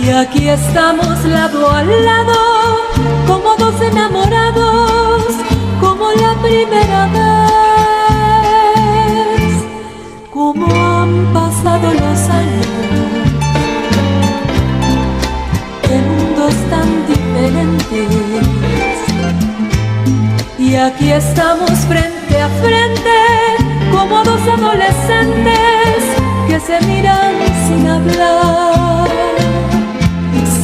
Y aquí estamos lado a lado, como dos enamorados, como la primera vez. Como han pasado los años, en mundos tan diferentes. Y aquí estamos frente a frente, como dos adolescentes que se miran sin hablar.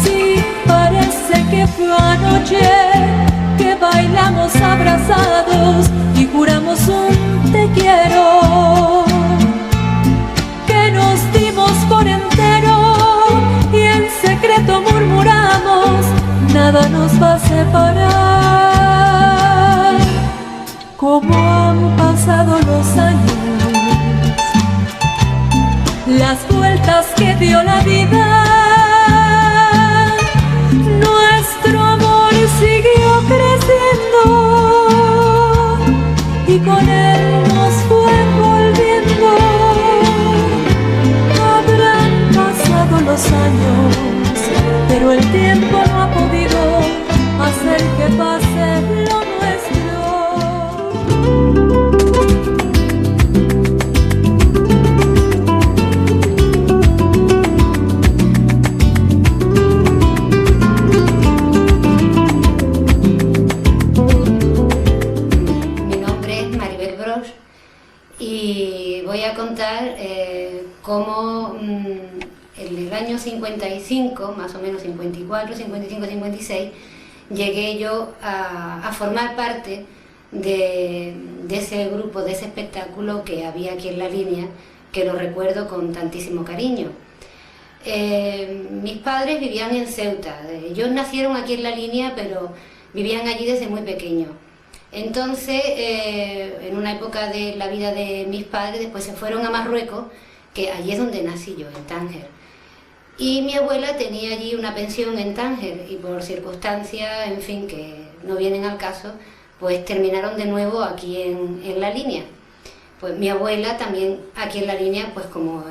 Sí, parece que fue anoche que bailamos abrazados y juramos un te quiero, que nos dimos por entero y en secreto murmuramos, nada nos va a separar. Como han pasado los años, las vueltas que dio la vida, nuestro amor siguió creciendo y con él nos fue envolviendo. Habrán pasado los años, pero el tiempo no ha podido hacer que pase lo nuestro. Y voy a contar cómo en el año 55, más o menos 54, 55, 56, llegué yo a formar parte de ese grupo, de ese espectáculo que había aquí en La Línea, que lo recuerdo con tantísimo cariño. Mis padres vivían en Ceuta. Ellos nacieron aquí en La Línea, pero vivían allí desde muy pequeños. Entonces, en una época de la vida de mis padres, después se fueron a Marruecos, que allí es donde nací yo, en Tánger. Y mi abuela tenía allí una pensión en Tánger y por circunstancias, en fin, que no vienen al caso, pues terminaron de nuevo aquí en La Línea. Pues mi abuela también aquí en La Línea, pues como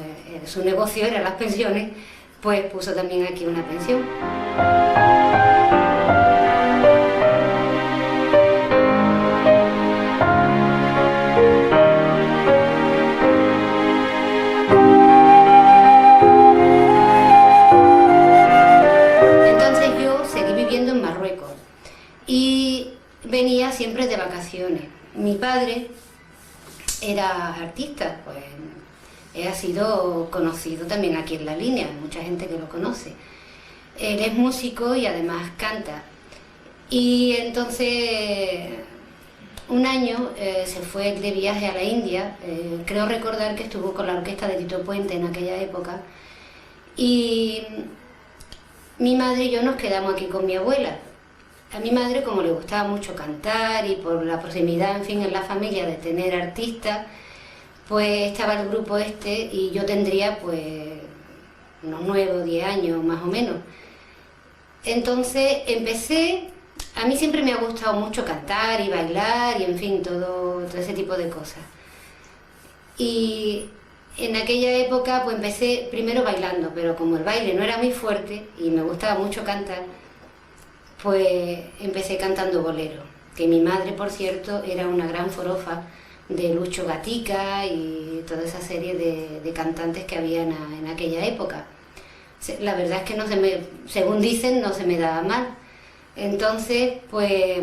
su negocio era las pensiones, pues puso también aquí una pensión. En Marruecos y venía siempre de vacaciones. Mi padre era artista, pues ha sido conocido también aquí en La Línea, hay mucha gente que lo conoce. Él es músico y además canta. Y entonces un año se fue de viaje a la India, creo recordar que estuvo con la orquesta de Tito Puente en aquella época, y mi madre y yo nos quedamos aquí con mi abuela. A mi madre, como le gustaba mucho cantar y por la proximidad, en fin, en la familia de tener artistas, pues estaba el grupo este y yo tendría pues unos 9 o 10 años más o menos. Entonces empecé, a mí siempre me ha gustado mucho cantar y bailar y en fin, todo ese tipo de cosas. Y en aquella época pues empecé primero bailando, pero como el baile no era muy fuerte y me gustaba mucho cantar, pues empecé cantando bolero, que mi madre, por cierto, era una gran forofa de Lucho Gatica y toda esa serie de cantantes que había en aquella época. La verdad es que no se me, según dicen, no se me daba mal. Entonces, pues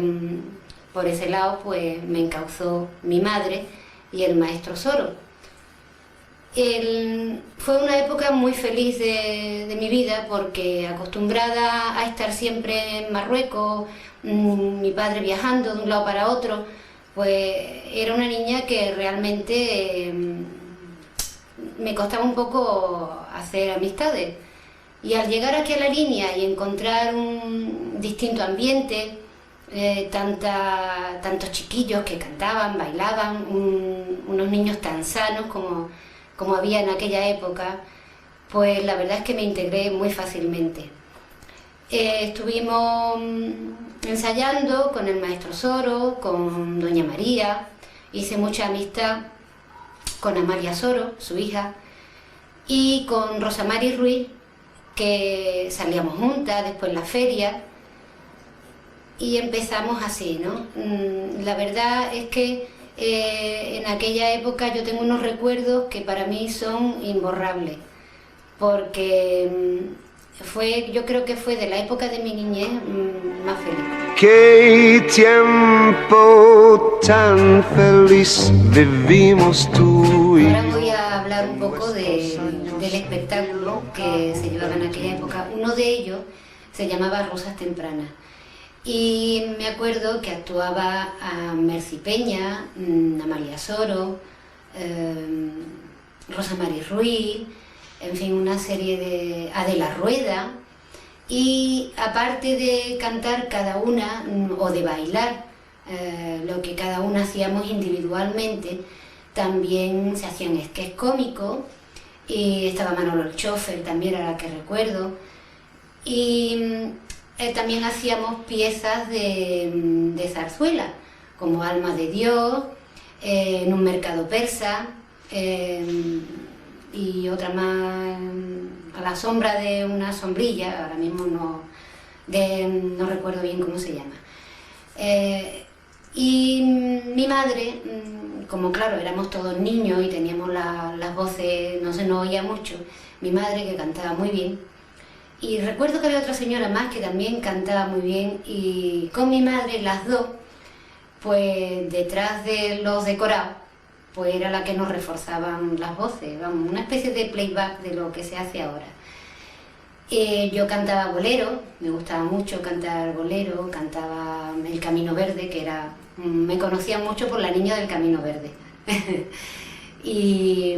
por ese lado pues me encauzó mi madre y el maestro Soro. Fue una época muy feliz de mi vida porque acostumbrada a estar siempre en Marruecos, mi padre viajando de un lado para otro, pues era una niña que realmente me costaba un poco hacer amistades. Y al llegar aquí a La Línea y encontrar un distinto ambiente, tantos chiquillos que cantaban, bailaban, unos niños tan sanos como había en aquella época, pues la verdad es que me integré muy fácilmente. Estuvimos ensayando con el maestro Soro, con doña María, hice mucha amistad con Amalia Soro, su hija, y con Rosa Mari Ruiz, que salíamos juntas, después la feria, y empezamos así, ¿no? La verdad es que en aquella época yo tengo unos recuerdos que para mí son imborrables, porque yo creo que fue de la época de mi niñez más feliz. Qué tiempo tan feliz vivimos tú y Ahora voy a hablar un poco del espectáculo que se llevaba en aquella época. Uno de ellos se llamaba Rosas Tempranas. Y me acuerdo que actuaba a Mercy Peña, Amalia Soro, Rosa Mari Ruiz, en fin, una serie de Adela Rueda. Y aparte de cantar cada una o de bailar, lo que cada una hacíamos individualmente, también se hacían sketches cómicos, y estaba Manolo el Chofer, también era la que recuerdo, y también hacíamos piezas de zarzuela, como Alma de Dios, En un mercado persa, y otra más, A la sombra de una sombrilla, ahora mismo no recuerdo bien cómo se llama. Y mi madre, como claro, éramos todos niños y teníamos las voces, no se nos oía mucho, mi madre, que cantaba muy bien, y recuerdo que había otra señora más que también cantaba muy bien, y con mi madre, las dos, pues detrás de los decorados, pues era la que nos reforzaban las voces, vamos, una especie de playback de lo que se hace ahora. Yo cantaba bolero, me gustaba mucho cantar bolero, cantaba El Camino Verde, que era, me conocían mucho por la niña del Camino Verde. Y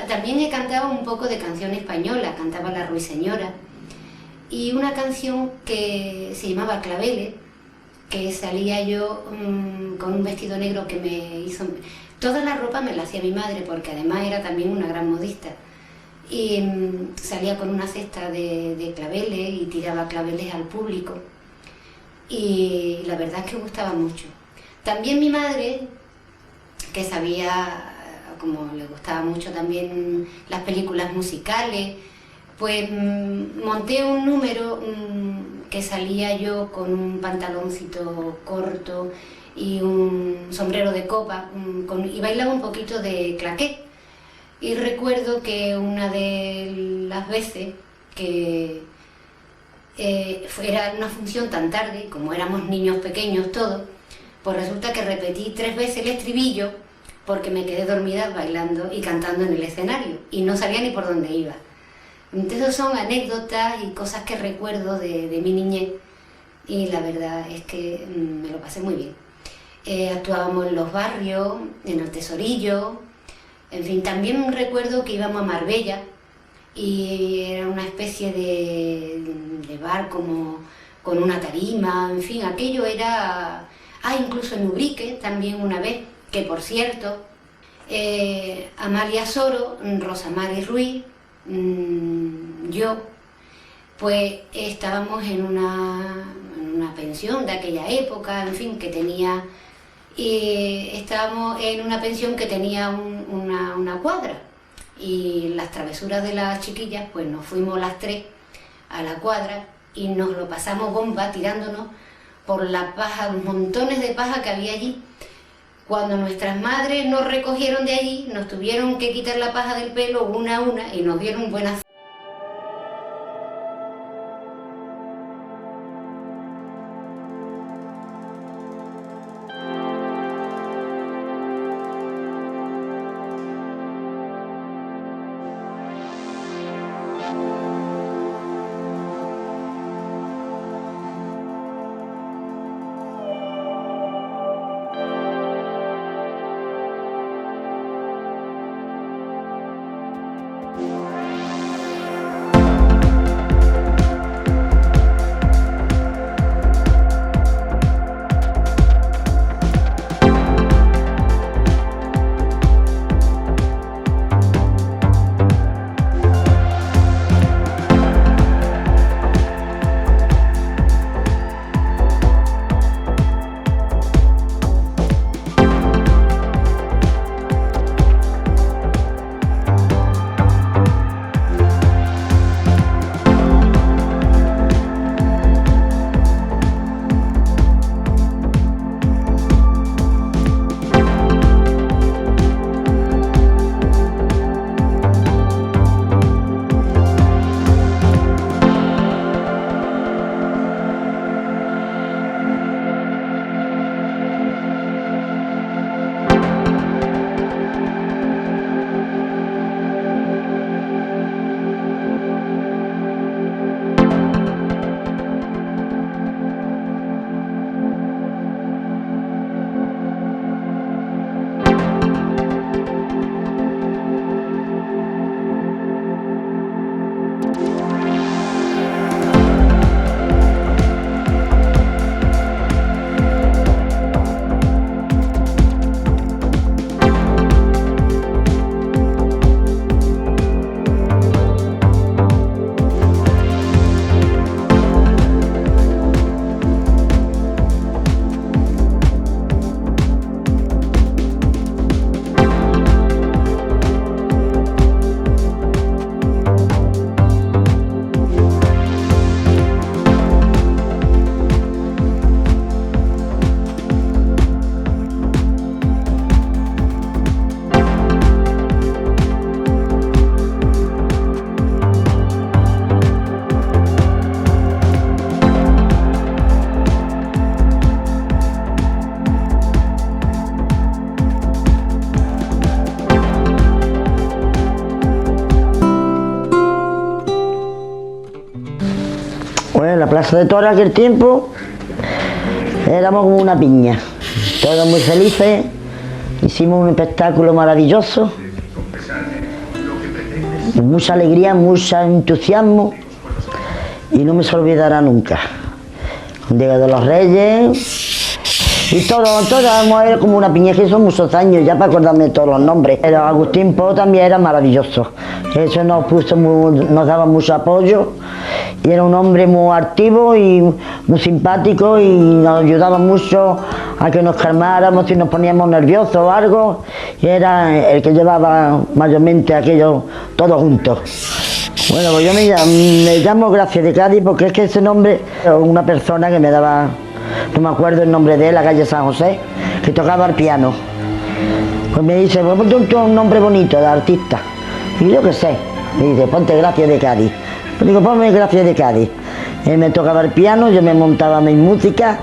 también he cantado un poco de canción española, cantaba La Ruiseñora, y una canción que se llamaba Claveles, que salía yo con un vestido negro que me hizo... Toda la ropa me la hacía mi madre, porque además era también una gran modista. Y salía con una cesta de claveles y tiraba claveles al público. Y la verdad es que gustaba mucho. También mi madre, que sabía, como le gustaba mucho también las películas musicales, pues monté un número que salía yo con un pantaloncito corto y un sombrero de copa, y bailaba un poquito de claqué. Y recuerdo que una de las veces que era una función tan tarde, como éramos niños pequeños todos, pues resulta que repetí 3 veces el estribillo porque me quedé dormida bailando y cantando en el escenario y no sabía ni por dónde iba. Entonces son anécdotas y cosas que recuerdo de mi niñez, y la verdad es que me lo pasé muy bien. Actuábamos en los barrios, en el Tesorillo, en fin, también recuerdo que íbamos a Marbella y era una especie de bar como con una tarima, en fin, aquello era... incluso en Ubrique también una vez, que por cierto, Amalia Soro, Rosa Mari Ruiz, yo, pues estábamos en una pensión de aquella época, en fin, que tenía... estábamos en una pensión que tenía una cuadra, y las travesuras de las chiquillas, pues nos fuimos las 3 a la cuadra y nos lo pasamos bomba tirándonos por la paja, los montones de paja que había allí. Cuando nuestras madres nos recogieron de allí, nos tuvieron que quitar la paja del pelo una a una y nos dieron buenas. Pues la Plaza de Toros aquel tiempo éramos como una piña, todos muy felices, hicimos un espectáculo maravilloso, mucha alegría, mucho entusiasmo y no me se olvidará nunca. Con Diego de los Reyes y todos éramos como una piña, que son muchos años ya para acordarme de todos los nombres. Pero Agustín Po también era maravilloso, eso nos daba mucho apoyo. Y era un hombre muy activo y muy simpático y nos ayudaba mucho a que nos calmáramos si nos poníamos nerviosos o algo. Y era el que llevaba mayormente aquello todos juntos. Bueno, pues yo me llamo Gracia de Cádiz porque es que ese nombre, una persona que me daba, no me acuerdo el nombre de él, la calle San José, que tocaba el piano. Pues me dice, pues ponte un nombre bonito de artista. Y yo qué sé, me dice, ponte Gracia de Cádiz. Pues digo, ponme Gracia de Cádiz. Él me tocaba el piano, yo me montaba mi música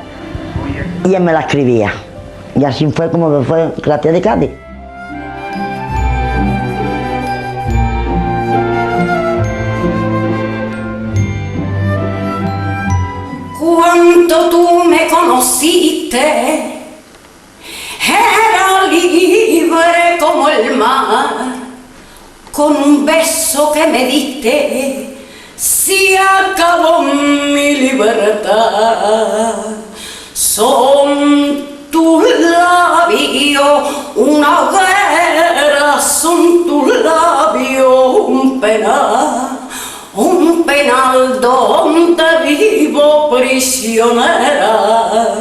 y él me la escribía. Y así fue como me fue Gracia de Cádiz. Cuando tú me conociste, era libre como el mar, con un beso que me diste, se acabó mi libertad. Son tus labios una hoguera, son tus labios un penal donde vivo prisionera.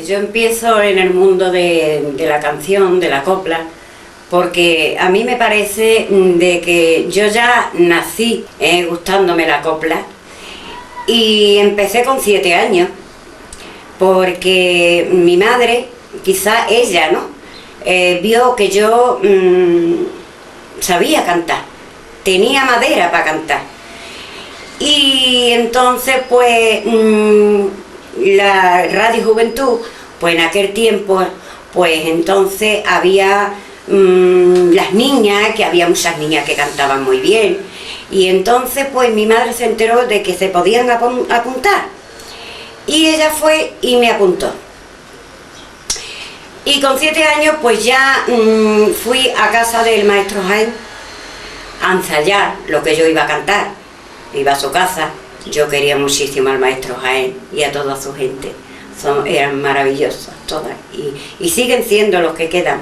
Yo empiezo en el mundo de la canción, de la copla, porque a mí me parece de que yo ya nací gustándome la copla y empecé con 7 años, porque mi madre, quizá ella, ¿no? Vio que yo sabía cantar, tenía madera para cantar. Y entonces pues la Radio Juventud, pues en aquel tiempo, pues entonces había las niñas, que había muchas niñas que cantaban muy bien, y entonces pues mi madre se enteró de que se podían apuntar y ella fue y me apuntó. Y con 7 años pues ya fui a casa del maestro Jaén a ensayar lo que yo iba a cantar. Iba a su casa, yo quería muchísimo al maestro Jaén y a toda su gente, eran maravillosas todas y siguen siendo los que quedan.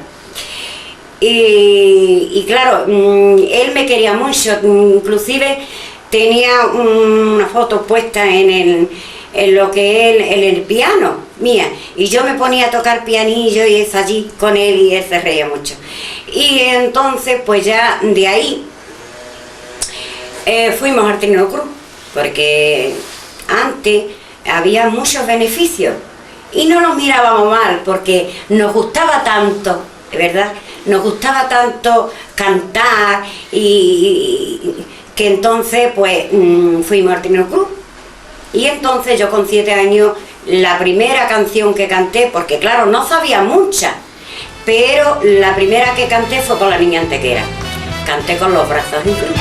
Y claro, él me quería mucho, inclusive tenía una foto puesta en lo que él, en el piano mía, y yo me ponía a tocar pianillo y es allí con él y él se reía mucho. Y entonces pues ya de ahí fuimos al Trino Cruz, porque antes había muchos beneficios y no los mirábamos mal, porque nos gustaba tanto, ¿verdad? Nos gustaba tanto cantar y que entonces pues fuimos al Trino Cruz. Y entonces yo con 7 años, la primera canción que canté, porque claro, no sabía muchas, pero la primera que canté fue con La Niña Antequera. Canté con los brazos en cruz.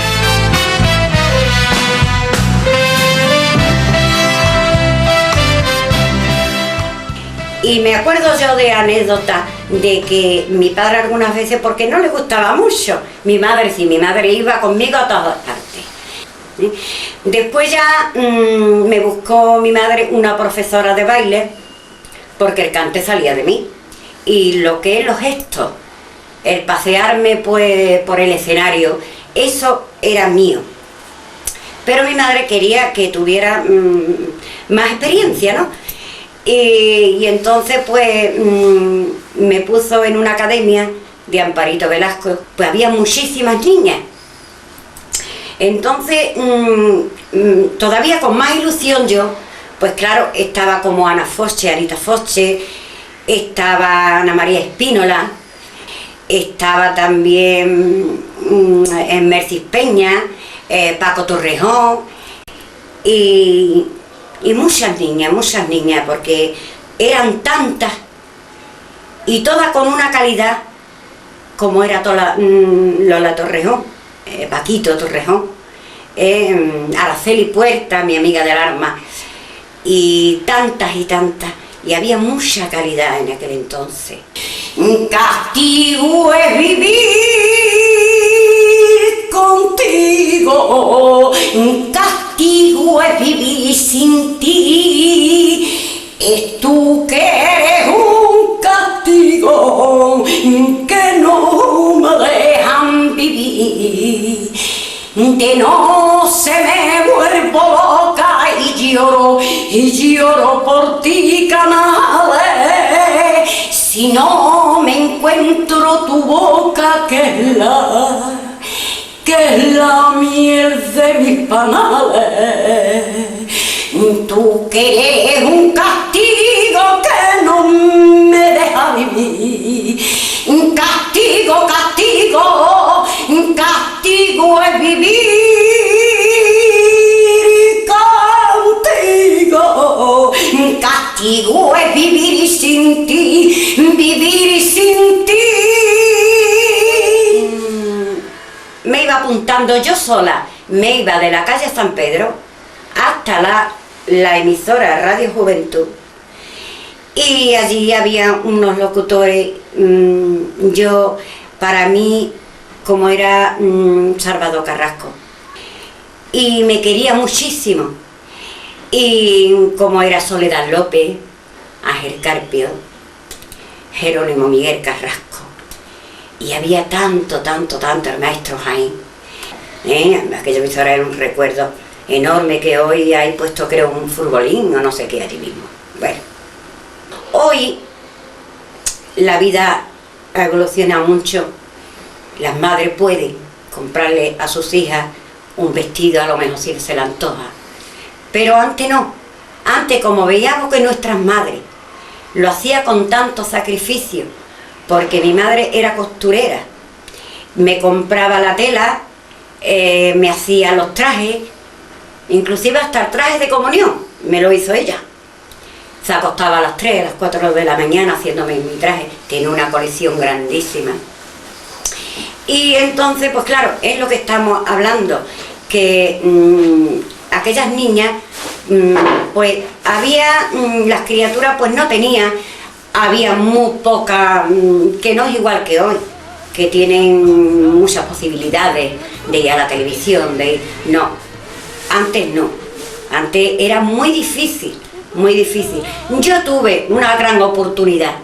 Y me acuerdo yo de anécdotas de que mi padre algunas veces, porque no le gustaba mucho, mi madre sí, mi madre iba conmigo a todas partes. Después ya me buscó mi madre una profesora de baile, porque el cante salía de mí. Y lo que es los gestos, el pasearme pues por el escenario, eso era mío. Pero mi madre quería que tuviera más experiencia, ¿no? Y entonces pues me puso en una academia de Amparito Velasco, pues había muchísimas niñas. Entonces todavía con más ilusión yo, pues claro, estaba como Ana Foche, Anita Foche, estaba Ana María Espínola, estaba también Mercis Peña, Paco Torrejón y muchas niñas, porque eran tantas y todas con una calidad como era toda Lola Torrejón, Paquito Torrejón, Araceli Puerta, mi amiga del alma, y tantas, y había mucha calidad en aquel entonces. Castigo es vivir contigo, castigo es vivir sin ti, es tú que eres un castigo que no me dejan vivir. De no se me vuelvo loca y lloro por ti, Canales, si no me encuentro tu boca que es la miel de mis panales. Tú que eres un castigo que no me deja vivir. Castigo, castigo, castigo es vivir contigo. Castigo es vivir sin ti, vivir sin ti. Me iba apuntando yo sola, me iba de la calle San Pedro hasta la emisora Radio Juventud, y allí había unos locutores. Yo, para mí, como era Salvador Carrasco, y me quería muchísimo, y como era Soledad López, Ángel Carpio, Jerónimo Miguel Carrasco, y había tantos maestros ahí. Aquella emisora era un recuerdo enorme, que hoy hay puesto, creo, un futbolín o no sé qué allí mismo. Bueno, hoy la vida ha evolucionado mucho. Las madres pueden comprarle a sus hijas un vestido, a lo mejor si se le antoja, pero antes no. Antes, como veíamos que nuestras madres lo hacían con tanto sacrificio, porque mi madre era costurera, me compraba la tela, me hacía los trajes, inclusive hasta el traje de comunión me lo hizo ella. Se acostaba a las 3, a las 4 de la mañana haciéndome mi traje. Tiene una colección grandísima. Y entonces, pues claro, es lo que estamos hablando, que aquellas niñas, pues había, las criaturas pues no tenían, había muy poca, que no es igual que hoy, que tienen muchas posibilidades de ir a la televisión, no, antes no, antes era muy difícil. Muy difícil. Yo tuve una gran oportunidad,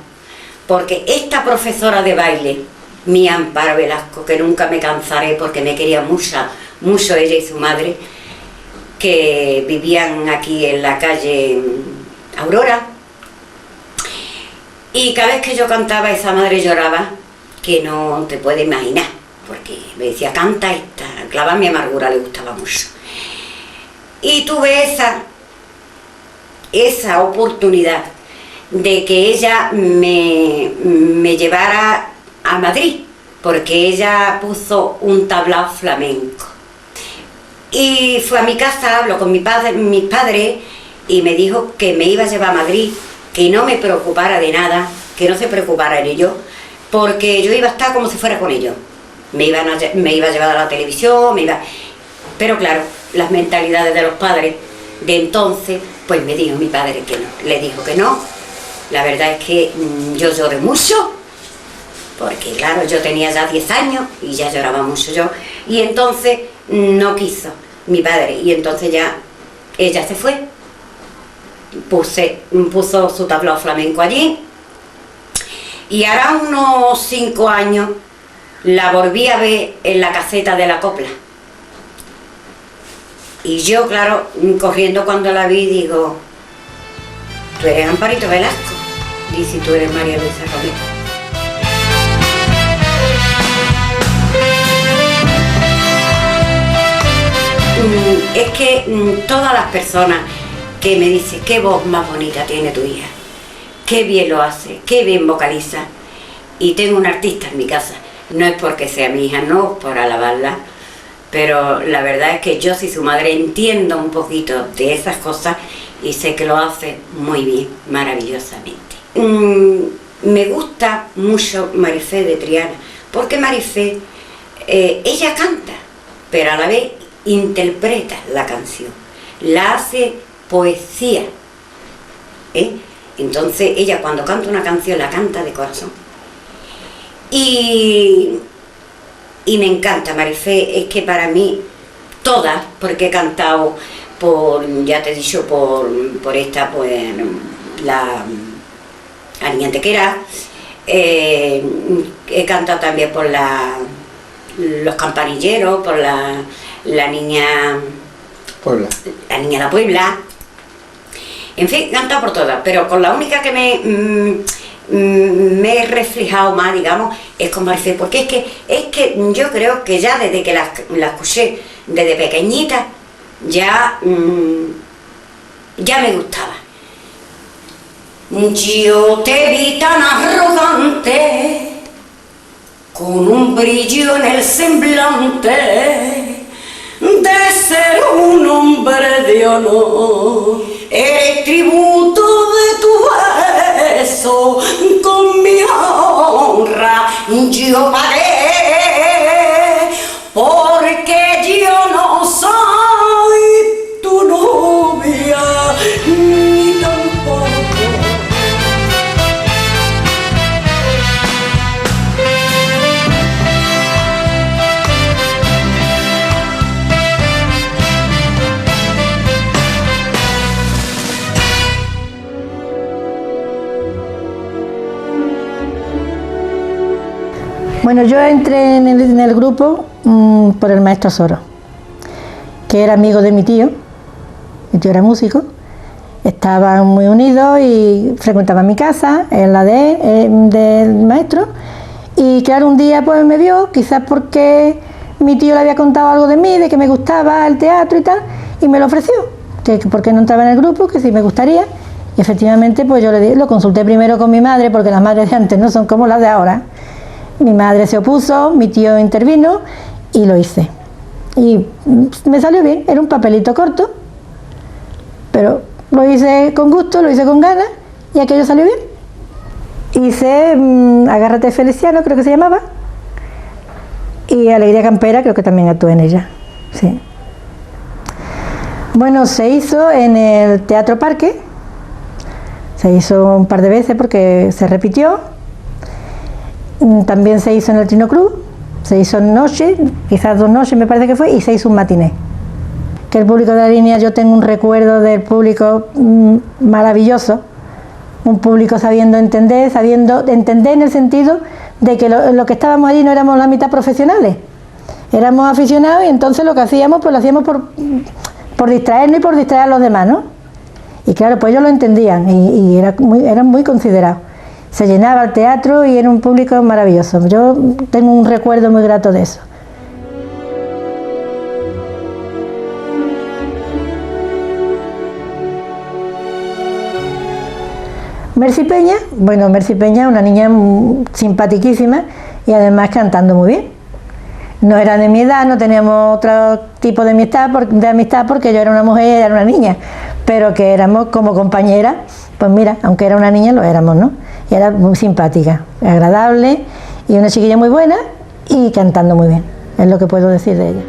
porque esta profesora de baile, mi Amparo Velasco, que nunca me cansaré porque me quería mucho ella y su madre, que vivían aquí en la calle Aurora, y cada vez que yo cantaba, esa madre lloraba, que no te puedes imaginar, porque me decía, canta esta, clava mi amargura, le gustaba mucho. Y tuve esa oportunidad de que ella me llevara a Madrid, porque ella puso un tablao flamenco. Y fue a mi casa, habló con mis padres, y me dijo que me iba a llevar a Madrid, que no me preocupara de nada, que no se preocupara en ello, porque yo iba a estar como si fuera con ellos. Me iba a llevar a la televisión, pero claro, las mentalidades de los padres de entonces, pues me dijo mi padre que no, le dijo que no. La verdad es que yo lloré mucho, porque claro, yo tenía ya 10 años y ya lloraba mucho yo, y entonces no quiso mi padre, y entonces ya ella se fue, puso su tablao flamenco allí, y ahora unos 5 años la volví a ver en la caseta de la copla. Y yo, claro, corriendo cuando la vi, digo, tú eres Amparito Velasco, dice, tú eres María Luisa Romero. Es que todas las personas que me dicen, qué voz más bonita tiene tu hija, qué bien lo hace, qué bien vocaliza, y tengo un artista en mi casa, no es porque sea mi hija, no por alabarla, pero la verdad es que yo, si su madre, entiendo un poquito de esas cosas y sé que lo hace muy bien, maravillosamente. Me gusta mucho Marifé de Triana, porque Marifé, ella canta, pero a la vez interpreta la canción, la hace poesía, Entonces ella cuando canta una canción la canta de corazón. Y me encanta Marifé, es que para mí todas, porque he cantado por, ya te he dicho, por esta, pues la Niña Antequera, he cantado también por los campanilleros, por la niña Puebla. La Niña de la Puebla. En fin, he cantado por todas, pero con la única que me he reflejado más, digamos, es con Marifé, porque es que yo creo que ya desde que la escuché desde pequeñita, ya me gustaba. Yo te vi tan arrogante, con un brillo en el semblante, de ser un hombre de honor. Eres tributo de tu beso, con mi honra yo pagué, porque yo no soy tu novia, ni tampoco. Bueno, yo entré en el grupo por el maestro Soro, que era amigo de mi tío era músico, estaban muy unidos y frecuentaban mi casa, en la del maestro, y claro, un día pues me vio, quizás porque mi tío le había contado algo de mí, de que me gustaba el teatro y tal, y me lo ofreció, que por qué no entraba en el grupo, que si me gustaría, y efectivamente pues yo lo consulté primero con mi madre, porque las madres de antes no son como las de ahora. Mi madre se opuso, mi tío intervino y lo hice. Y me salió bien, era un papelito corto, pero lo hice con gusto, lo hice con ganas y aquello salió bien. Hice Agárrate Feliciano, creo que se llamaba, y Alegría Campera, creo que también actué en ella. Sí. Bueno, se hizo en el Teatro Parque, se hizo un par de veces porque se repitió. También se hizo en el Trino Cruz, se hizo en noche, quizás 2 noches me parece que fue, y se hizo un matiné. Que el público de la línea, yo tengo un recuerdo del público maravilloso, un público sabiendo entender en el sentido de que lo que estábamos allí no éramos la mitad profesionales, éramos aficionados y entonces lo que hacíamos, pues lo hacíamos por distraernos y por distraer a los demás, ¿no? Y claro, pues ellos lo entendían y eran muy considerados. Se llenaba el teatro y era un público maravilloso. Yo tengo un recuerdo muy grato de eso. Mercy Peña, bueno, Mercy Peña, una niña simpaticísima y además cantando muy bien. No era de mi edad, no teníamos otro tipo de amistad porque yo era una mujer y ella era una niña, pero que éramos como compañeras, pues mira, aunque era una niña lo éramos, ¿no? Y era muy simpática, agradable y una chiquilla muy buena y cantando muy bien, es lo que puedo decir de ella.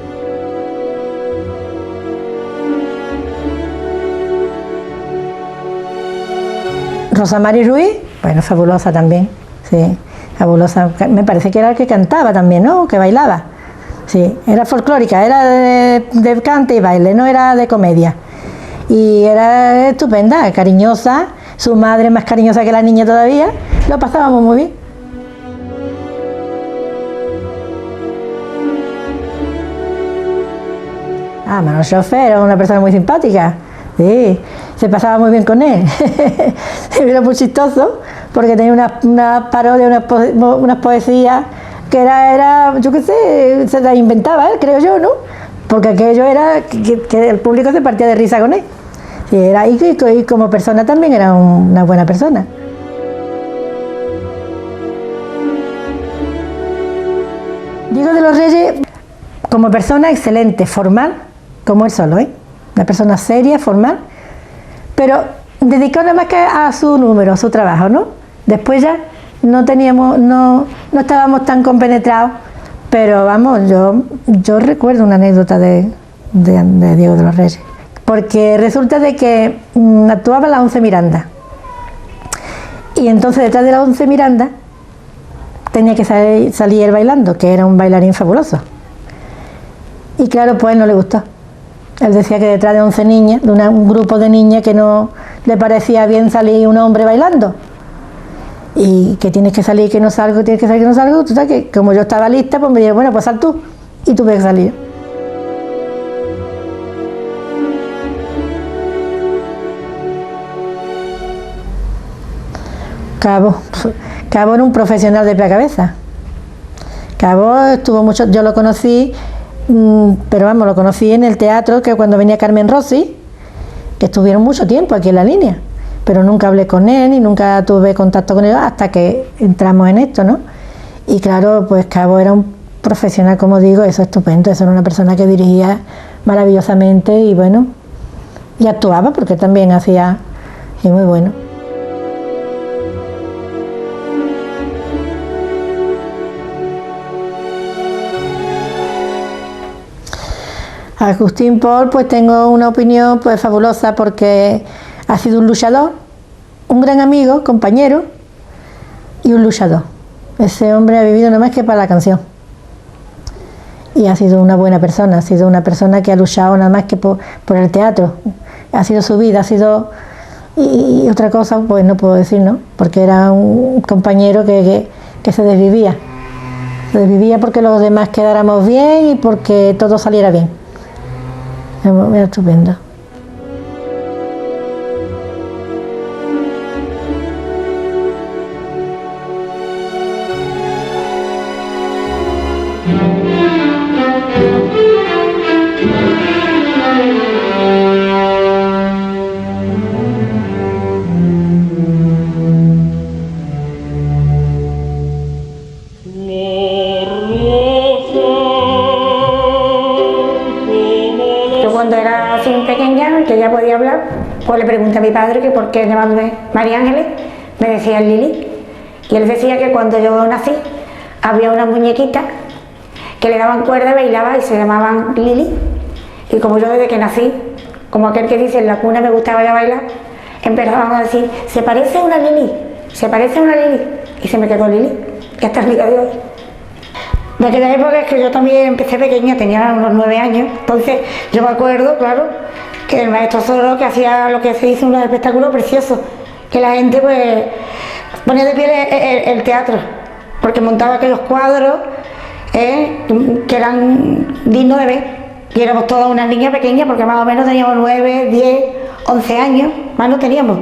Rosa Mari Ruiz, bueno, fabulosa también, sí, fabulosa, me parece que era el que cantaba también, ¿no? Que bailaba, sí, era folclórica, era de cante y baile, no era de comedia, y era estupenda, cariñosa, su madre más cariñosa que la niña todavía, lo pasábamos muy bien. Manuel Schofer era una persona muy simpática, sí, se pasaba muy bien con él. Era muy chistoso porque tenía una parodia, unas poesías que era, yo qué sé, se las inventaba él, creo yo, ¿no? Porque aquello era que el público se partía de risa con él. Sí, y como persona también era una buena persona. Diego de los Reyes, como persona excelente, formal, como él solo, ¿eh? Una persona seria, formal, pero dedicado nada más que a su número, a su trabajo, ¿no? Después ya no estábamos tan compenetrados, pero vamos, yo recuerdo una anécdota de Diego de los Reyes, porque resulta de que actuaba la Once Miranda, Y entonces detrás de la Once Miranda tenía que salir él bailando, que era un bailarín fabuloso. Y claro, pues a él no le gustó. Él decía que detrás de 11 niñas, de un grupo de niñas, que no le parecía bien salir un hombre bailando. Y que tienes que salir, que no salgo, tienes que salir, que no salgo. Total, que como yo estaba lista, pues me dijeron, bueno, pues sal tú. Y tuve que salir. Cabo era un profesional de pie a cabeza. Cabo estuvo mucho, yo lo conocí, pero vamos, lo conocí en el teatro, que cuando venía Carmen Rossi, que estuvieron mucho tiempo aquí en la línea, pero nunca hablé con él y nunca tuve contacto con él hasta que entramos en esto, ¿no? Y claro, pues Cabo era un profesional, como digo, eso es estupendo, eso era una persona que dirigía maravillosamente y bueno, y actuaba porque también hacía, y muy bueno. Agustín Pol, pues tengo una opinión pues fabulosa porque ha sido un luchador, un gran amigo, compañero y un luchador. Ese hombre ha vivido no más que para la canción. Y ha sido una buena persona, ha sido una persona que ha luchado nada más que por el teatro. Ha sido su vida, ha sido... Y otra cosa, pues no puedo decir, ¿no? Porque era un compañero que se desvivía. Se desvivía porque los demás quedáramos bien y porque todo saliera bien. Era estupendo. Cuando era así pequeña, que ya podía hablar, pues le pregunté a mi padre que por qué llamándome María Ángeles, me decían Lili. Y él decía que cuando yo nací había una muñequita que le daban cuerda y bailaba y se llamaban Lili. Y como yo desde que nací, como aquel que dice en la cuna me gustaba ya bailar, empezaban a decir, se parece a una Lili, se parece a una Lili. Y se me quedó Lili, que hasta el día de hoy. De aquella época es que yo también empecé pequeña, tenía unos 9 años, entonces yo me acuerdo, claro, que el maestro Soro, que hacía lo que se hizo un espectáculo precioso, que la gente pues ponía de pie el teatro, porque montaba aquellos cuadros que eran dignos de ver, y éramos todas unas niñas pequeñas, porque más o menos teníamos 9, 10, 11 años, más no teníamos.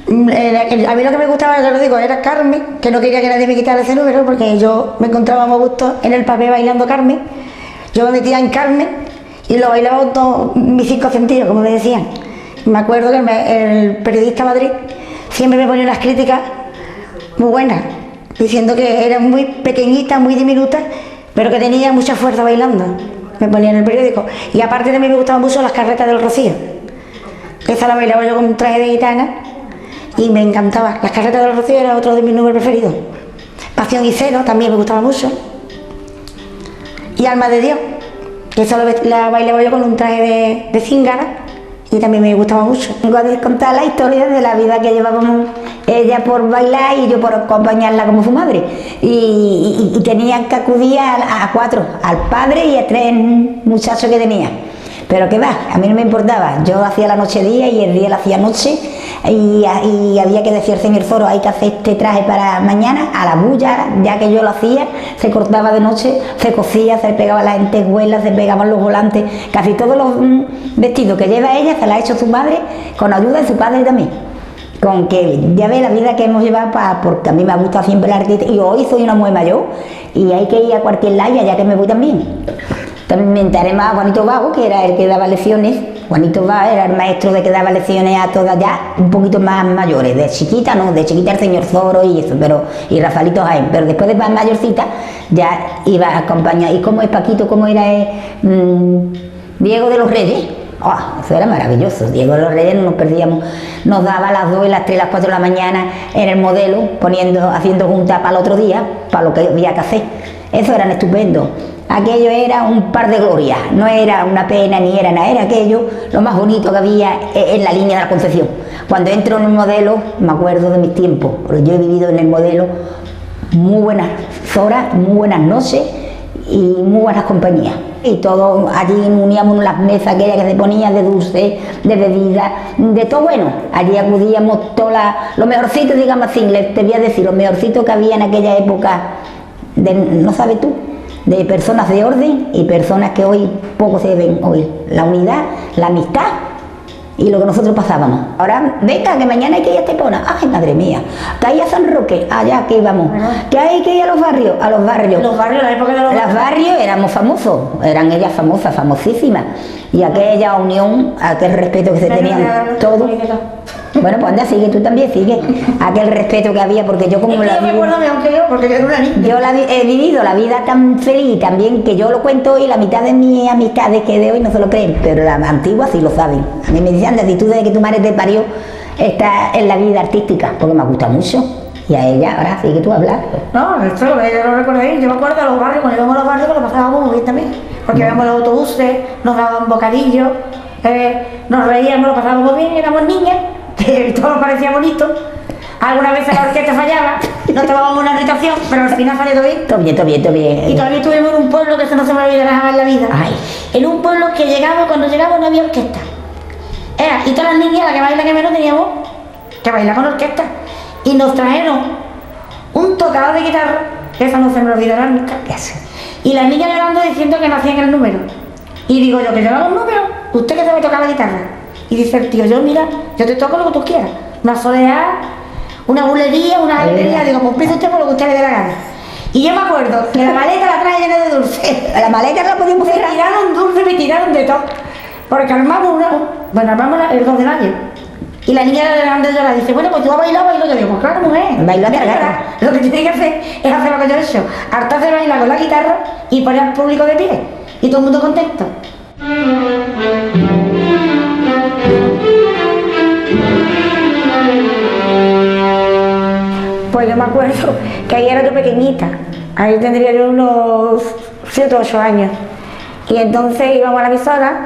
A mí lo que me gustaba, ya lo digo, era Carmen, que no quería que nadie me quitara ese número porque yo me encontraba muy a gusto en el papel bailando Carmen. Yo me metía en Carmen y lo bailaba con todos mis 5 sentidos, como me decían. Me acuerdo que el periodista Madrid siempre me ponía unas críticas muy buenas, diciendo que era muy pequeñita, muy diminuta, pero que tenía mucha fuerza bailando. Me ponía en el periódico. Y aparte también me gustaban mucho las carretas del Rocío. Esa la bailaba yo con un traje de gitana. Y me encantaba. Las carretas del Rocío era otro de mis números preferidos. Pasión y celo también me gustaba mucho. Y Alma de Dios, que esa la bailaba yo con un traje de cíngara y también me gustaba mucho. Vengo a contar la historia de la vida que llevábamos ella por bailar y yo por acompañarla como su madre. Y tenían que acudir a 4, al padre y a 3 muchachos que tenía. Pero qué va, a mí no me importaba, yo hacía la noche día y el día la hacía noche y había que decir al señor Zoro, hay que hacer este traje para mañana, a la bulla, ya que yo lo hacía, se cortaba de noche, se cosía, se pegaban las lentejuelas, se pegaban los volantes, casi todos los vestidos que lleva ella se los ha hecho su madre con ayuda de su padre también. Con que ya ve la vida que hemos llevado, porque a mí me ha gustado siempre el arte y hoy soy una mujer mayor y hay que ir a cualquier lado ya que me voy también. También tenemos a Juanito Vago, que era el que daba lecciones. Juanito Vago era el maestro de que daba lecciones a todas ya un poquito más mayores. De chiquita no, de chiquita el señor Zoro y eso, y Rafaelito Jaén. Pero después de más mayorcita ya iba a acompañar. ¿Y cómo es Paquito? ¿Cómo era Diego de los Reyes? Oh, eso era maravilloso. Diego de los Reyes no nos perdíamos. Nos daba a las 2, las 3, las 4 de la mañana en el modelo, haciendo juntas para el otro día, para lo que había que hacer. Eso eran estupendo. Aquello era un par de glorias, no era una pena ni era nada, era aquello lo más bonito que había en la línea de la Concepción. Cuando entro en el modelo, me acuerdo de mis tiempos, porque yo he vivido en el modelo muy buenas horas, muy buenas noches y muy buenas compañías. Y todos allí uníamos las mesas aquellas que se ponían de dulce, de bebida, de todo bueno. Allí acudíamos lo mejorcito, digamos así, te voy a decir, lo mejorcito que había en aquella época, no sabes tú, de personas de orden y personas que hoy poco se ven hoy. La unidad, la amistad y lo que nosotros pasábamos. Ahora, venga, que mañana hay que ir a Estepona. Ay, madre mía, que hay a San Roque, allá que íbamos. Que hay que ir a los barrios, Los barrios, la época de los barrios éramos famosos, eran ellas famosas, famosísimas. Y aquella unión, aquel respeto que se tenían todos. Bueno, pues anda, sigue, tú también sigue. Aquel respeto que había, porque yo como la vivo, porque yo era una niña. Yo he vivido la vida tan feliz también, que yo lo cuento hoy, la mitad de mis amistades que de hoy no se lo creen, pero las antiguas sí lo saben. A mí me decían, si tú desde que tu madre te parió estás en la vida artística, porque me gusta mucho. Y a ella, ahora sí que tú hablas. No, esto lo recordé. Yo me acuerdo de los barrios, cuando íbamos a los barrios, que lo pasábamos muy bien también. Porque íbamos los autobuses, nos daban bocadillos, nos reíamos, lo pasábamos bien, éramos niñas, que todo nos parecía bonito. Alguna vez la orquesta fallaba, nos tomábamos una irritación, pero al final salió todo bien. Todo bien. Y todavía estuvimos en un pueblo que no se me olvidará jamás en la vida. Ay. En un pueblo que cuando llegamos no había orquesta. Y todas las niñas, la que baila que menos, teníamos que bailar con orquesta. Y nos trajeron un tocador de guitarra, que eso no se me olvidará nunca. Y las niñas llorando diciendo que no hacían el número. Y digo yo, que yo no hago un número, usted que sabe tocar la guitarra. Y dice el tío, mira, yo te toco lo que tú quieras. Una soleá, una bulería, una alegría. Digo, pues empieza usted por lo que usted le dé la gana. Y yo me acuerdo que la maleta la traje llena de dulce. La maleta no la podíamos cerrar. Me tiraron dulce, me tiraron de todo. Porque armamos el 2 de mayo. Y la niña de delante de llorar dice, bueno, pues tú has bailado. Yo digo, pues claro, mujer. Bailó a cargar. Lo que tiene que hacer es hacer lo que yo he hecho. Hartarse de bailar con la guitarra y poner al público de pie. Y todo el mundo contento. Pues yo me acuerdo que ahí era yo pequeñita. Ahí tendría yo unos 7 o 8 años. Y entonces íbamos a la emisora.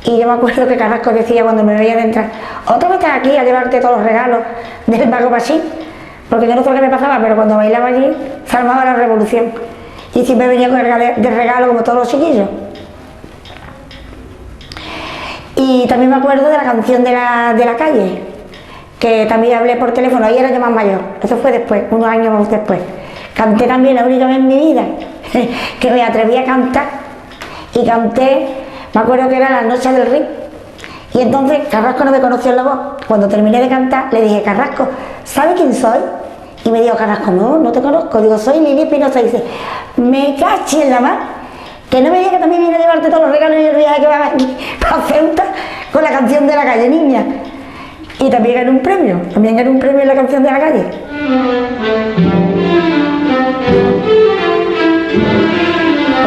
Y yo me acuerdo que Carrasco decía cuando me veía de entrar, otra vez estás aquí a llevarte todos los regalos del Mago Pachín, porque yo no sé lo que me pasaba, pero cuando bailaba allí se armaba la revolución. Y siempre venía con el de regalo como todos los chiquillos. Y también me acuerdo de la canción de la calle, que también hablé por teléfono, ahí era yo más mayor, eso fue después, unos años después. Canté también la única vez en mi vida que me atreví a cantar, y canté. Me acuerdo que era la noche del ring. Y entonces Carrasco no me conoció en la voz. Cuando terminé de cantar, le dije, Carrasco, ¿sabe quién soy? Y me dijo, Carrasco, no te conozco. Digo, soy Lili Espinosa. Y dice, me caché en la mar. Que no me diga que también viene a llevarte todos los regalos y el viaje que vas aquí para Ceuta con la canción de la calle, niña. Y también gané un premio. También gané un premio en la canción de la calle.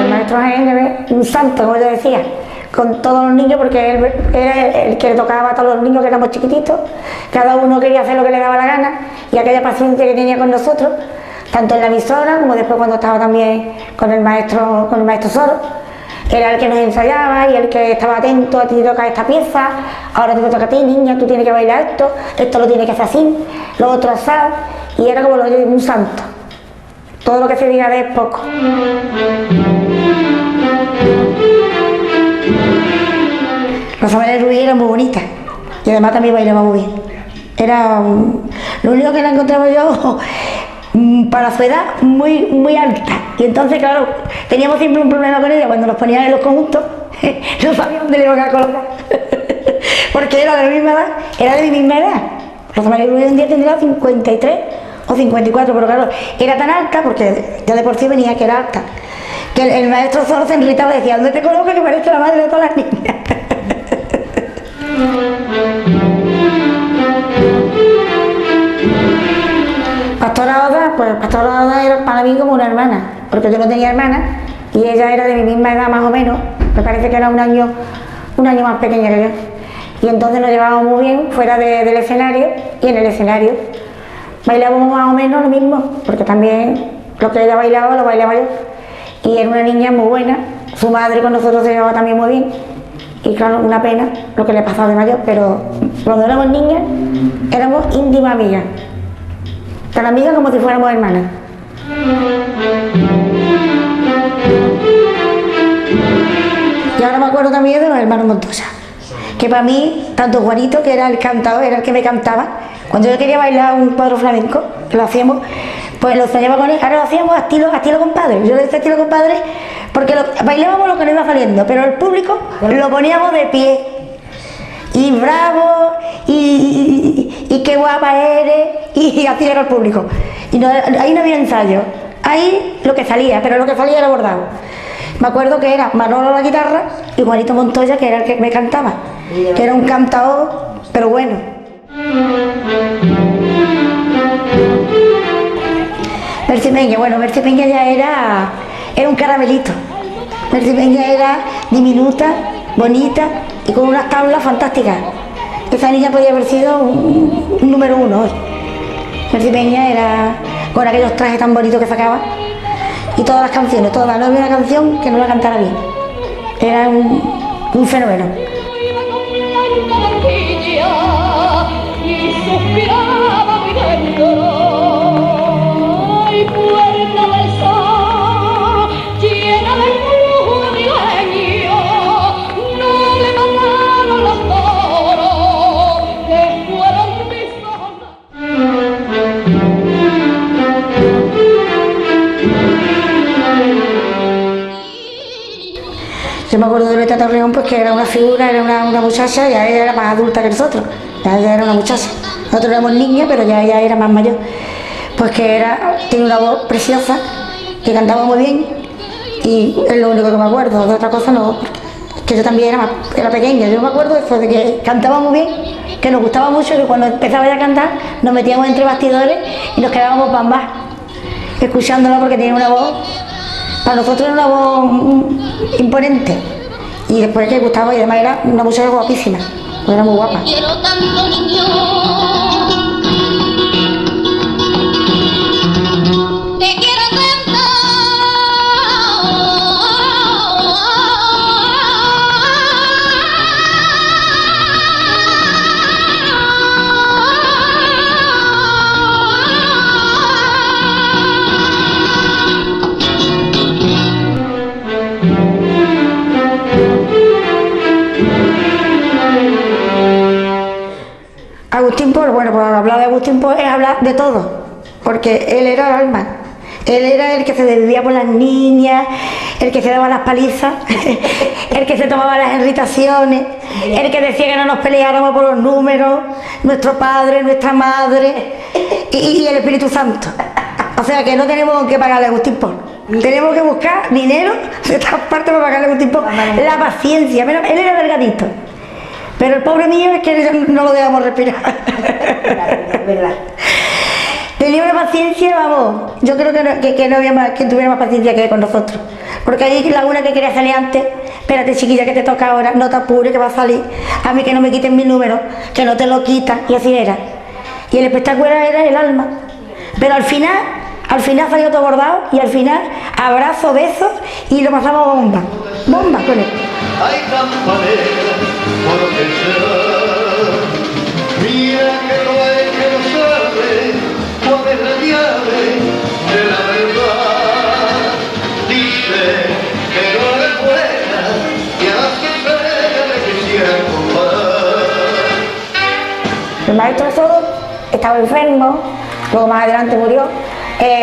El maestro GNB, un santo, como yo decía, con todos los niños, porque él era el que tocaba a todos los niños que éramos chiquititos. Cada uno quería hacer lo que le daba la gana, y aquella paciencia que tenía con nosotros, tanto en la emisora como después cuando estaba también con el maestro Soro. Era el que nos ensayaba y el que estaba atento, a ti te toca esta pieza, ahora te toca a ti, niña, tú tienes que bailar esto lo tienes que hacer así, lo otro asado, y era como lo de un santo. Todo lo que se diga de él es poco. Rosa María Ruiz era muy bonita y además también bailaba muy bien. Era lo único que la encontraba yo para su edad muy alta, y entonces claro, teníamos siempre un problema con ella cuando nos ponían en los conjuntos. No sabía dónde le iban a colocar porque era de la misma edad, era de mi misma edad. Rosa María Ruiz un día tendría 53 o 54, pero claro, era tan alta, porque ya de por sí venía que era alta, que el maestro solo se irritaba y decía, ¿dónde te coloco que parece la madre de todas las niñas? Pastora Oda, pues Pastora Oda era para mí como una hermana, porque yo no tenía hermana y ella era de mi misma edad más o menos, me parece que era un año más pequeña que yo. Y entonces nos llevábamos muy bien fuera del escenario, y en el escenario bailábamos más o menos lo mismo, porque también lo que ella bailaba lo bailaba yo. y era una niña muy buena, su madre con nosotros se llevaba también muy bien, y claro, una pena lo que le pasaba de mayor, pero cuando éramos niñas éramos íntimas amigas, tan amigas como si fuéramos hermanas. Y ahora me acuerdo también de los hermanos Montoya, que para mí, tanto Juanito, que era el cantador, era el que me cantaba, cuando yo quería bailar un cuadro flamenco, lo hacíamos, pues lo enseñaba con él, ahora lo hacíamos a estilo compadre, yo le decía estilo compadre, porque bailábamos lo que nos iba saliendo, pero el público lo poníamos de pie, y bravo, y qué guapa eres, y así era el público, y no, ahí no había ensayo, ahí lo que salía, pero lo que salía era bordado. Me acuerdo que era Manolo la guitarra y Juanito Montoya, que era el que me cantaba, que era un cantador, pero bueno. Mercedes Peña, bueno, Mercedes Peña ya era un caramelito. Mercedes Peña era diminuta, bonita y con unas tablas fantásticas. Esa niña podía haber sido un número 1 hoy. Mercedes Peña era con aquellos trajes tan bonitos que sacaba. Y todas las canciones, todas, no había una canción que no la cantara bien. Era un fenómeno. Yo me acuerdo de Beta Torreón, pues que era una figura, era una muchacha, ya ella era más adulta que nosotros, ya ella era una muchacha. Nosotros éramos niñas, pero ya ella era más mayor. Pues que tiene una voz preciosa, que cantaba muy bien, y es lo único que me acuerdo, de otra cosa no, que yo también era pequeña, yo me acuerdo de eso, de que cantaba muy bien, que nos gustaba mucho, que cuando empezaba ya a cantar, nos metíamos entre bastidores y nos quedábamos bambas, escuchándola porque tenía una voz. Para nosotros era una voz imponente y después que gustaba y además era una muchacha guapísima, era muy guapa. Quiero tanto niño, te quiero tanto. Agustín Pol, bueno, pues hablar de Agustín Pol es hablar de todo, porque él era el alma, él era el que se desvivía por las niñas, el que se daba las palizas, el que se tomaba las irritaciones, el que decía que no nos peleáramos por los números, nuestro padre, nuestra madre y el Espíritu Santo. O sea que no tenemos que pagarle a Agustín Pol, tenemos que buscar dinero de todas partes para pagarle a Agustín Pol. La paciencia, pero él era delgadito. Pero el pobre mío es que no lo dejamos respirar. Tenía una paciencia, vamos, yo creo que no había más quien tuviera más paciencia que con nosotros. Porque ahí la una que quería salir antes, espérate chiquilla que te toca ahora, no te apures que va a salir, a mí que no me quiten mi número, que no te lo quitan, y así era. Y el espectáculo era el alma. Pero al final salió todo bordado y al final abrazos, besos y lo pasamos bomba. Bomba con él. Hay campanera, por lo que sea, mira que no hay que no sabe cuál es la llave de la verdad. Dice que no eres buena y a las que pega le quisiera comprar. El maestro Sodo estaba enfermo, luego más adelante murió.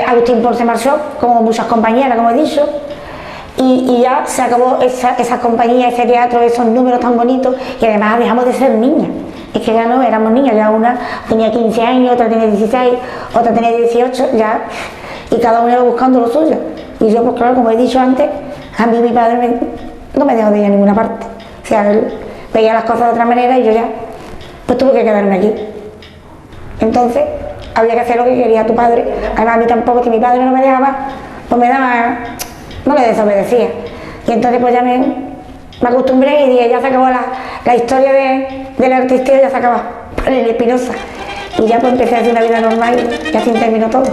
Agustín Pol se marchó, como muchas compañeras, como he dicho. Y ya se acabó esa compañía, ese teatro, esos números tan bonitos y además dejamos de ser niñas. Es que ya no éramos niñas, ya una tenía 15 años, otra tenía 16, otra tenía 18, ya, y cada una iba buscando lo suyo. Y yo, pues claro, como he dicho antes, a mí mi padre no me dejó de ir a ninguna parte. O sea, él veía las cosas de otra manera y yo ya, pues tuve que quedarme aquí. Entonces, había que hacer lo que quería tu padre. Además, a mí tampoco, si mi padre no me dejaba, pues me daba... no le desobedecía. Y entonces pues ya me acostumbré y dije, ya se acabó la historia del artista, ya se acabó para el Espinosa. Y ya pues empecé a hacer una vida normal y así terminó todo.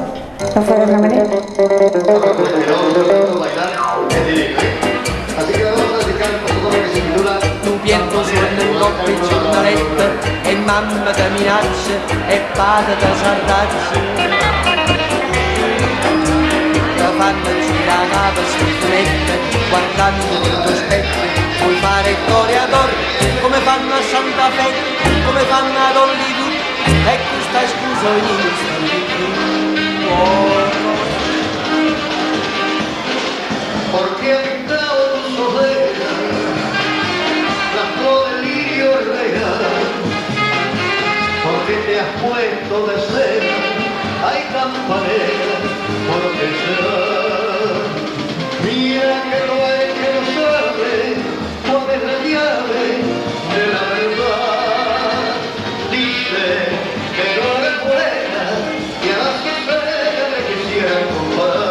No fue de otra manera. Así que vamos a dedicar todo lo que se titula Tu pianto sulle notti giornalette e mamma ti minaccia e padre ti sardaccia. Ti fanno girare la nave schifamente guardando nel tuo specchio. Puoi fare il toreador come fanno a Santa Fe, come fanno ad Hollywood e questa scusa ogni istante più. porque ha pintado tu sordera la flor del lirio real, porque te has puesto de cera, hay campanera, porque será. Mira que no hay que no sabe cuál es la llave de la verdad. Dice que no eres buena y a las que estrellas le quisieran comparar.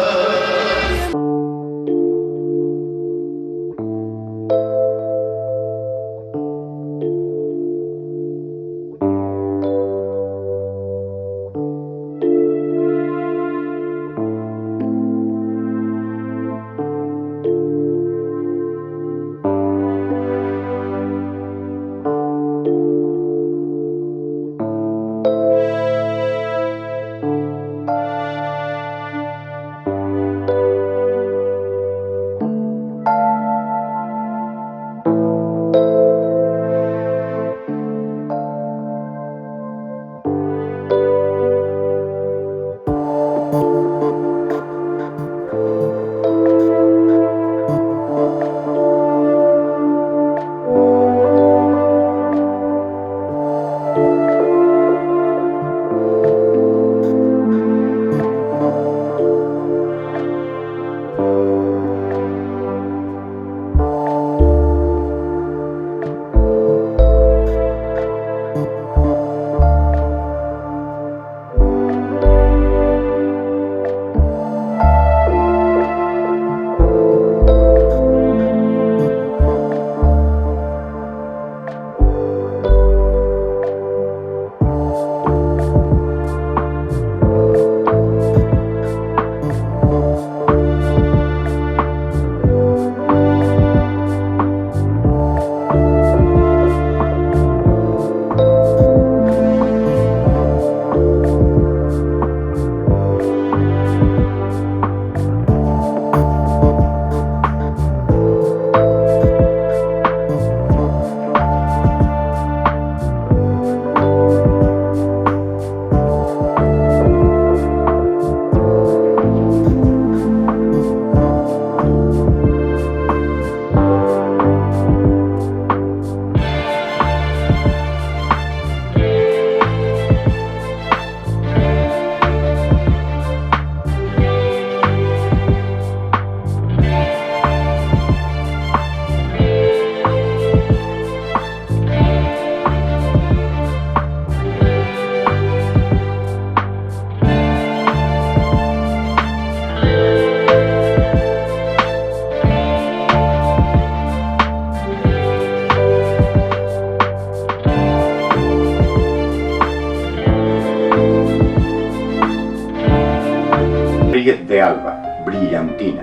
De Alba, brillantina.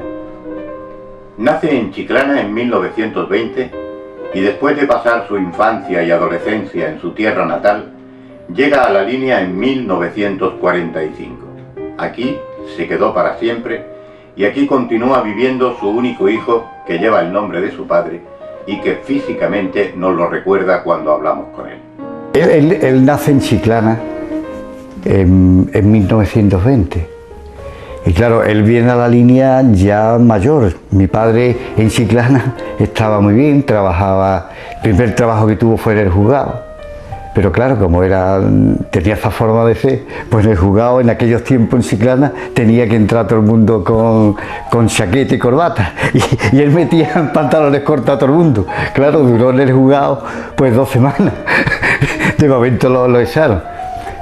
Nace en Chiclana en 1920 y después de pasar su infancia y adolescencia en su tierra natal, llega a la Línea en 1945. Aquí se quedó para siempre y aquí continúa viviendo su único hijo que lleva el nombre de su padre y que físicamente nos lo recuerda cuando hablamos con él. Él nace en Chiclana en 1920. Y claro, él viene a la Línea ya mayor. Mi padre en Chiclana estaba muy bien, trabajaba, el primer trabajo que tuvo fue en el juzgado. Pero claro, como tenía esa forma de ser, pues en el juzgado en aquellos tiempos en Chiclana tenía que entrar todo el mundo con chaqueta y corbata. Y él metía en pantalones cortos a todo el mundo. Claro, duró en el juzgado pues 2 semanas. De momento lo echaron.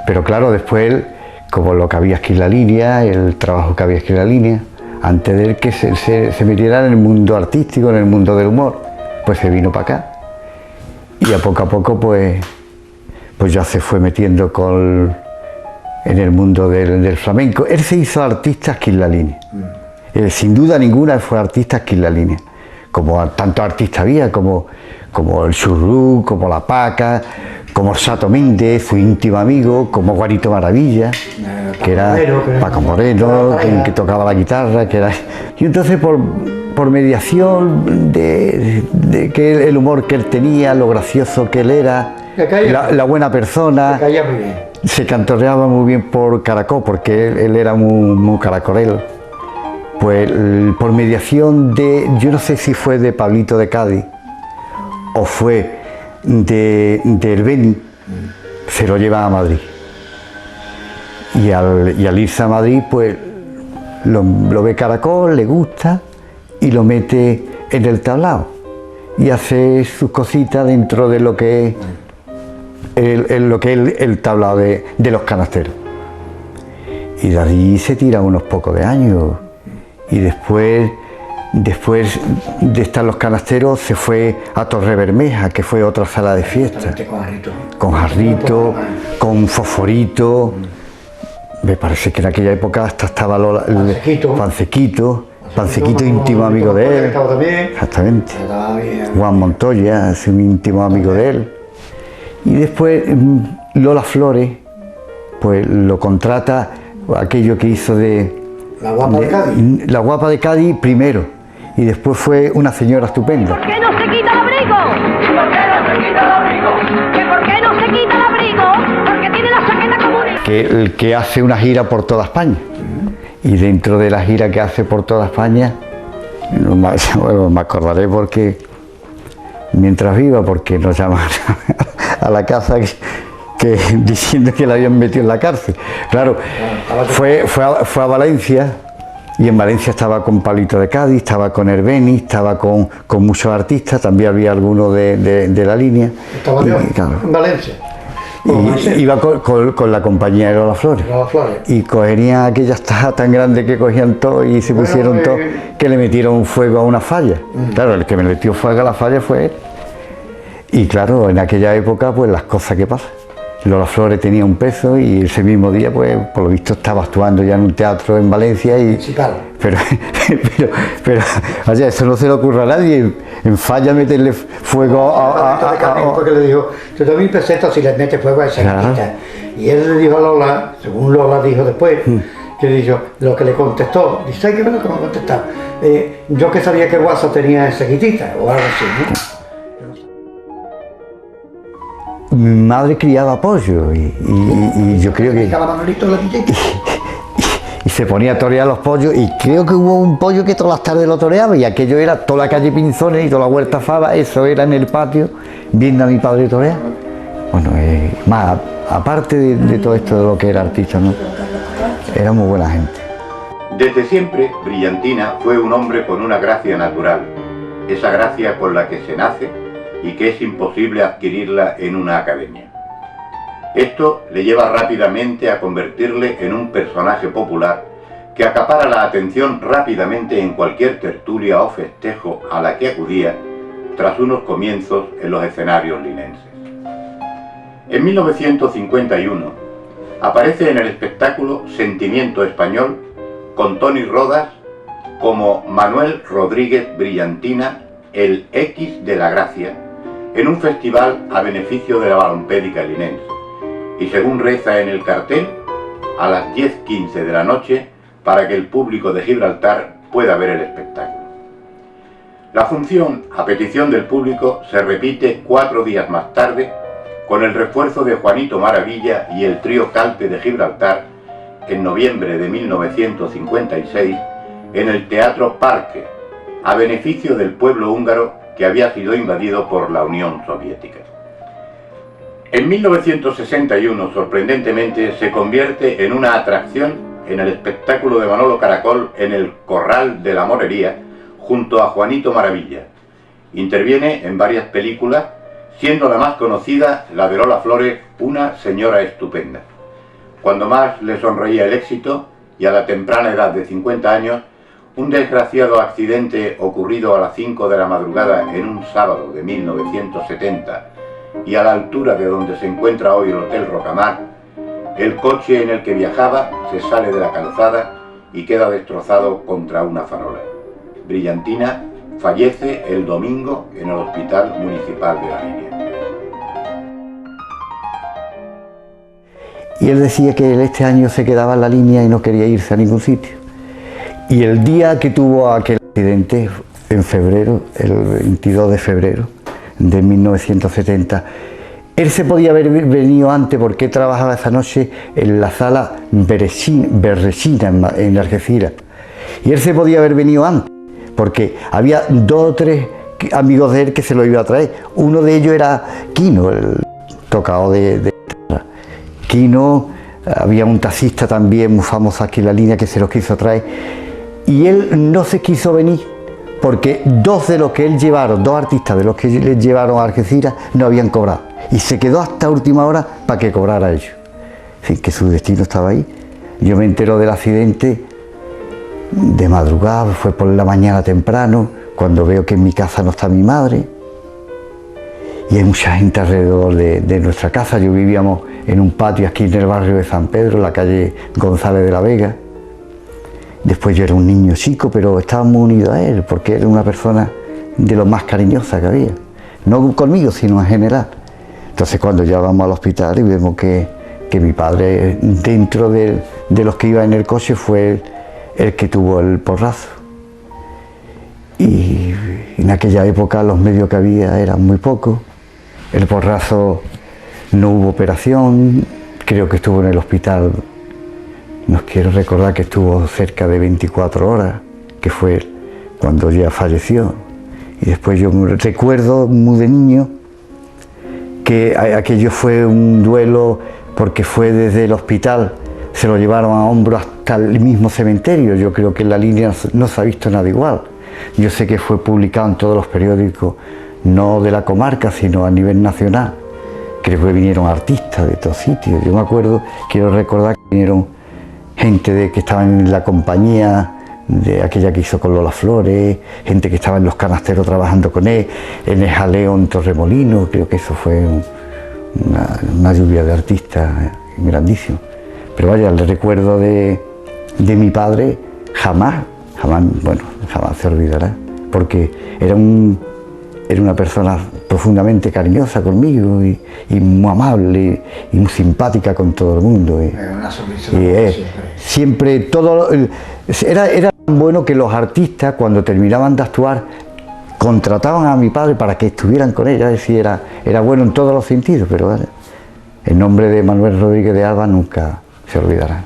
Pero claro, después él, como lo que había aquí en la Línea, el trabajo que había aquí en la Línea, antes de él que se metiera en el mundo artístico, en el mundo del humor, pues se vino para acá. Y a poco pues ya se fue metiendo en el mundo del flamenco. Él se hizo artista aquí en la línea. Sin duda ninguna fue artista aquí en la línea. Como tantos artistas había, como el Churrú, como La Paca, como Sato Méndez, su íntimo amigo, como Juanito Maravilla, que era Paco Moreno, que tocaba la guitarra, que era... Y entonces por mediación de que el humor que él tenía, lo gracioso que él era, la buena persona, se cantorreaba muy bien por Caracol, porque él era muy caracolero. Pues por mediación yo no sé si fue de Pablito de Cádiz o fue del Beni, se lo lleva a Madrid. Y al irse a Madrid, pues lo ve Caracol, le gusta y lo mete en el tablao y hace sus cositas dentro de lo que es el tablao de los canasteros. Y de allí se tira unos pocos de años. Y después de estar los canasteros se fue a Torre Bermeja, que fue otra sala de fiesta. Con jarrito, con fosforito. Me parece que en aquella época hasta estaba Pancequito, íntimo amigo de él. Exactamente. Juan Montoya, es un íntimo amigo de él. Y después Lola Flores, pues lo contrata aquello que hizo de La Guapa de Cádiz. La Guapa de Cádiz primero, y después fue Una señora estupenda. ¿Por qué no se quita el abrigo? ¿Por qué no se quita el abrigo? ¿Que por qué no se quita el abrigo? Porque tiene la chaqueta común. Que hace una gira por toda España. Y dentro de la gira que hace por toda España, bueno, me acordaré porque mientras viva, porque nos llamaron a la casa diciendo que la habían metido en la cárcel. Claro, fue a Valencia, y en Valencia estaba con Pablito de Cádiz, estaba con Herbeni, estaba con muchos artistas, también había algunos de la línea. Estaba en Valencia. Y iba con la compañía de Lola Flores. Y cogerían aquellas tajas tan grandes que cogían todo y se pusieron todo, que le metieron fuego a una falla. Claro, el que me metió fuego a la falla fue él. Y claro, en aquella época, pues las cosas que pasan. Lola Flores tenía un peso y ese mismo día, pues por lo visto estaba actuando ya en un teatro en Valencia y... Pero oye, eso no se le ocurre a nadie, en falla meterle fuego porque le dijo, te doy 1000 pesetas si le metes fuego a esa niñita. Y él le dijo a Lola, según Lola dijo después, que dijo, lo que le contestó, dice, ¿sabes qué es lo que me ha contestado? Yo que sabía que Guasa tenía esa guitita, o algo así, ¿no? Mi madre criaba pollo y yo creo que... Y se ponía a torear los pollos, y creo que hubo un pollo que todas las tardes lo toreaba, y aquello era toda la calle Pinzones y toda la Huerta Fava, eso era en el patio, viendo a mi padre torear. Bueno, más aparte de todo esto de lo que era artista, ¿no? Era muy buena gente. Desde siempre, Brillantina fue un hombre con una gracia natural, esa gracia con la que se nace y que es imposible adquirirla en una academia. Esto le lleva rápidamente a convertirle en un personaje popular que acapara la atención rápidamente en cualquier tertulia o festejo a la que acudía tras unos comienzos en los escenarios linenses. En 1951 aparece en el espectáculo Sentimiento Español con Tony Rodas como Manuel Rodríguez Brillantina, el X de la Gracia, en un festival a beneficio de la balompédica linense, y según reza en el cartel, a las 10:15 de la noche, para que el público de Gibraltar pueda ver el espectáculo. La función, a petición del público, se repite 4 días más tarde, con el refuerzo de Juanito Maravilla y el trío Calpe de Gibraltar, en noviembre de 1956, en el Teatro Parque, a beneficio del pueblo húngaro que había sido invadido por la Unión Soviética. En 1961, sorprendentemente, se convierte en una atracción en el espectáculo de Manolo Caracol en el Corral de la Morería, junto a Juanito Maravilla. Interviene en varias películas, siendo la más conocida la de Lola Flores, Una señora estupenda. Cuando más le sonreía el éxito, y a la temprana edad de 50 años, un desgraciado accidente ocurrido a las 5 de la madrugada en un sábado de 1970 y a la altura de donde se encuentra hoy el Hotel Rocamar, El coche en el que viajaba se sale de la calzada y queda destrozado contra una farola. Brillantina fallece el domingo en el Hospital Municipal de la Línea. Y él decía que él este año se quedaba en la línea y no quería irse a ningún sitio. Y el día que tuvo aquel accidente, en febrero, el 22 de febrero de 1970, él se podía haber venido antes porque trabajaba esa noche en la sala Berresina en Algeciras. Y él se podía haber venido antes porque había 2 o 3 amigos de él que se lo iba a traer. Uno de ellos era Quino, el tocado de Quino. Había un taxista también muy famoso aquí en la línea que se los quiso traer. Y él no se quiso venir porque 2 de los que él llevaron, 2 artistas de los que le llevaron a Algeciras no habían cobrado. Y se quedó hasta última hora para que cobrara ellos. En fin, que su destino estaba ahí. Yo me entero del accidente de madrugada, fue por la mañana temprano, cuando veo que en mi casa no está mi madre. Y hay mucha gente alrededor de nuestra casa. Yo vivíamos en un patio aquí en el barrio de San Pedro, en la calle González de la Vega. Después yo era un niño chico, pero estaba muy unido a él, porque era una persona de lo más cariñosa que había. No conmigo, sino en general. Entonces cuando ya vamos al hospital y vemos que mi padre, dentro de los que iba en el coche, fue el que tuvo el porrazo. Y en aquella época los medios que había eran muy pocos. El porrazo, no hubo operación, creo que estuvo en el hospital, no quiero recordar que estuvo cerca de 24 horas, que fue cuando ya falleció. Y después yo recuerdo muy de niño que aquello fue un duelo porque fue desde el hospital, se lo llevaron a hombro hasta el mismo cementerio. Yo creo que en la línea no se ha visto nada igual. Yo sé que fue publicado en todos los periódicos, no de la comarca, sino a nivel nacional. Creo que vinieron artistas de todos sitios. Yo me acuerdo, quiero recordar que vinieron gente que estaba en la compañía de aquella que hizo con Lola Flores, gente que estaba en los canasteros trabajando con él, en el jaleo en Torremolinos. Creo que eso fue una lluvia de artistas grandísimo. Pero vaya, el recuerdo de mi padre jamás se olvidará, porque era una persona profundamente cariñosa conmigo y muy amable y muy simpática con todo el mundo. Siempre todo era tan bueno que los artistas, cuando terminaban de actuar, contrataban a mi padre para que estuvieran con ella. Es decir, era bueno en todos los sentidos, pero el nombre de Manuel Rodríguez de Alba nunca se olvidará.